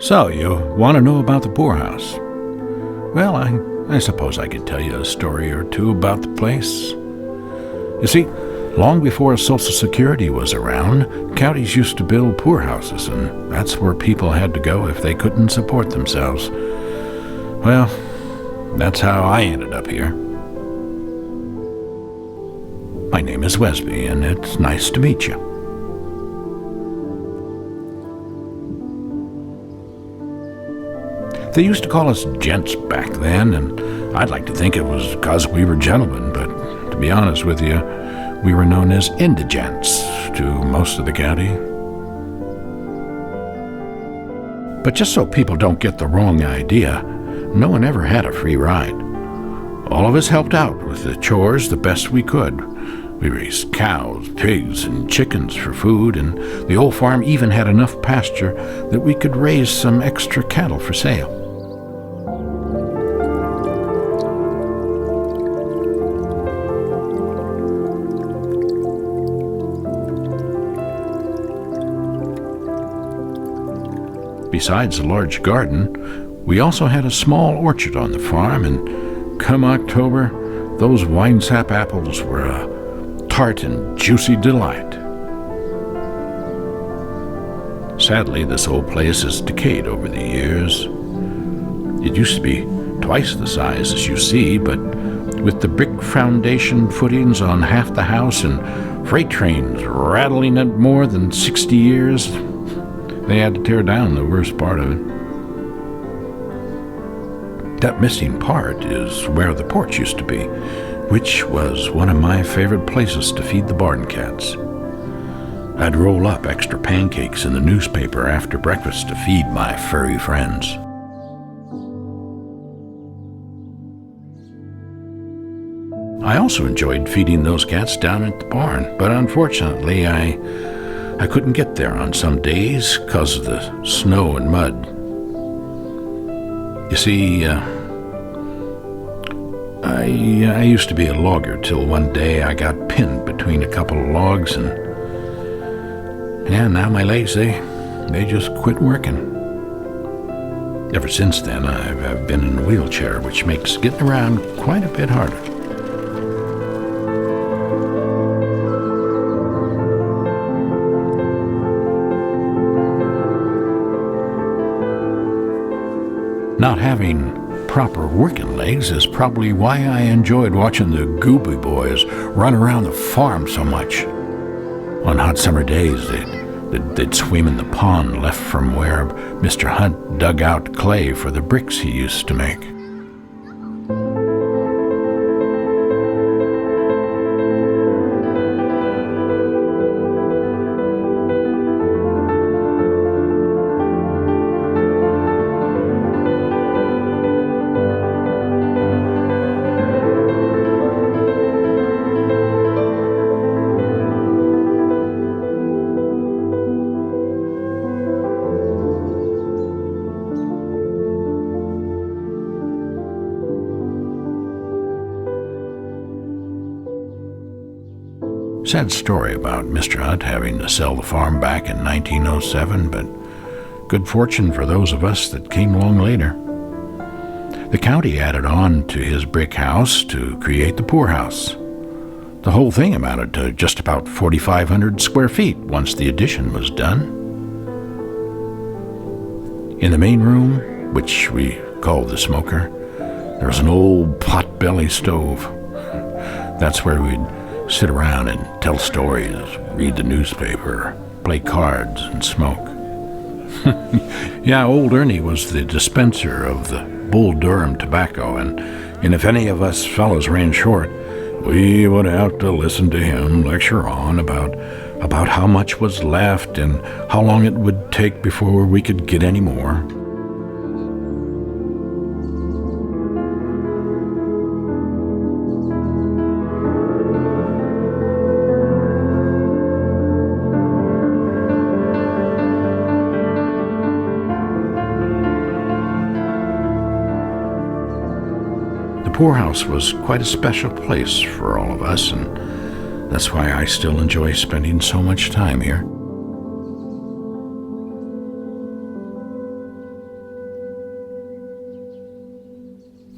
So, you want to know about the poorhouse? Well, I suppose I could tell you a story or two about the place. You see, long before Social Security was around, counties used to build poorhouses, and that's where people had to go if they couldn't support themselves. Well, that's how I ended up here. My name is Wesby, and it's nice to meet you. They used to call us gents back then, and I'd like to think it was because we were gentlemen, but to be honest with you, we were known as indigents to most of the county. But just so people don't get the wrong idea, no one ever had a free ride. All of us helped out with the chores the best we could. We raised cows, pigs, and chickens for food, and the old farm even had enough pasture that we could raise some extra cattle for sale. Besides a large garden, we also had a small orchard on the farm, and come October, those winesap apples were a tart and juicy delight. Sadly, this old place has decayed over the years. It used to be twice the size as you see, but with the brick foundation footings on half the house and freight trains rattling it more than 60 years, they had to tear down the worst part of it. That missing part is where the porch used to be, which was one of my favorite places to feed the barn cats. I'd roll up extra pancakes in the newspaper after breakfast to feed my furry friends. I also enjoyed feeding those cats down at the barn, but unfortunately I couldn't get there on some days because of the snow and mud. You see, I used to be a logger till one day I got pinned between a couple of logs, and now my legs, they just quit working. Ever since then, I've been in a wheelchair, which makes getting around quite a bit harder. Not having proper working legs is probably why I enjoyed watching the Gooby Boys run around the farm so much. On hot summer days, they'd swim in the pond left from where Mr. Hunt dug out clay for the bricks he used to make. Sad story about Mr. Hunt having to sell the farm back in 1907, but good fortune for those of us that came along later. The county added on to his brick house to create the poorhouse. The whole thing amounted to just about 4,500 square feet once the addition was done. In the main room, which we called the smoker, there was an old pot-belly stove. That's where we'd sit around and tell stories, read the newspaper, play cards, and smoke. Yeah, old Ernie was the dispenser of the Bull Durham tobacco, and if any of us fellows ran short, we would have to listen to him lecture on about about how much was left and how long it would take before we could get any more. The poorhouse was quite a special place for all of us, and that's why I still enjoy spending so much time here.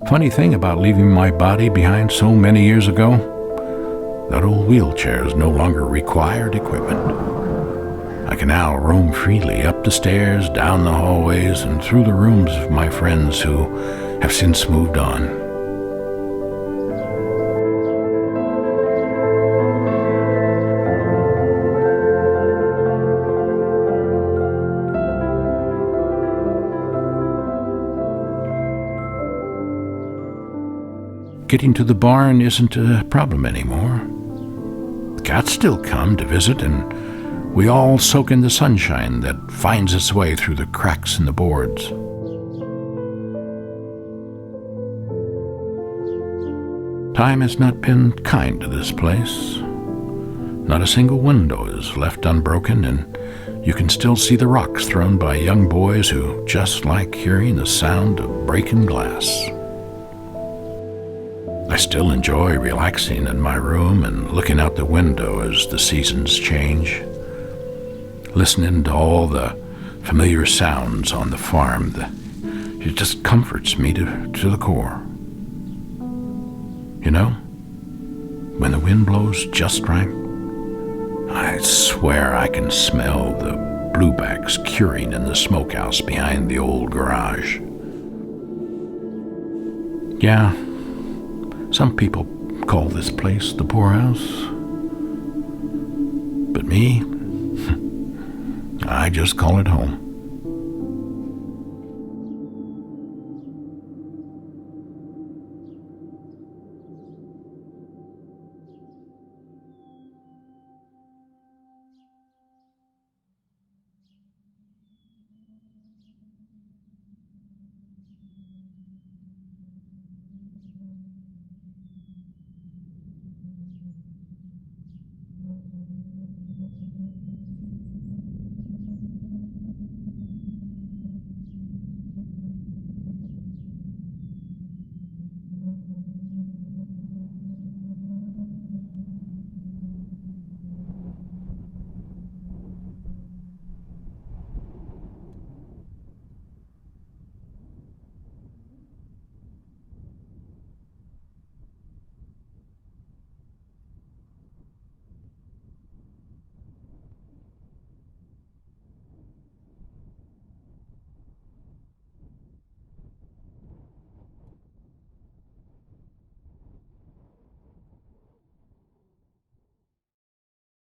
Funny thing about leaving my body behind so many years ago, that old wheelchair is no longer required equipment. I can now roam freely up the stairs, down the hallways, and through the rooms of my friends who have since moved on. Getting to the barn isn't a problem anymore. The cats still come to visit, and we all soak in the sunshine that finds its way through the cracks in the boards. Time has not been kind to this place. Not a single window is left unbroken, and you can still see the rocks thrown by young boys who just like hearing the sound of breaking glass. I still enjoy relaxing in my room and looking out the window as the seasons change, listening to all the familiar sounds on the farm. It just comforts me to the core. You know, when the wind blows just right, I swear I can smell the bluebacks curing in the smokehouse behind the old garage. Yeah, some people call this place the poorhouse, but me, I just call it home.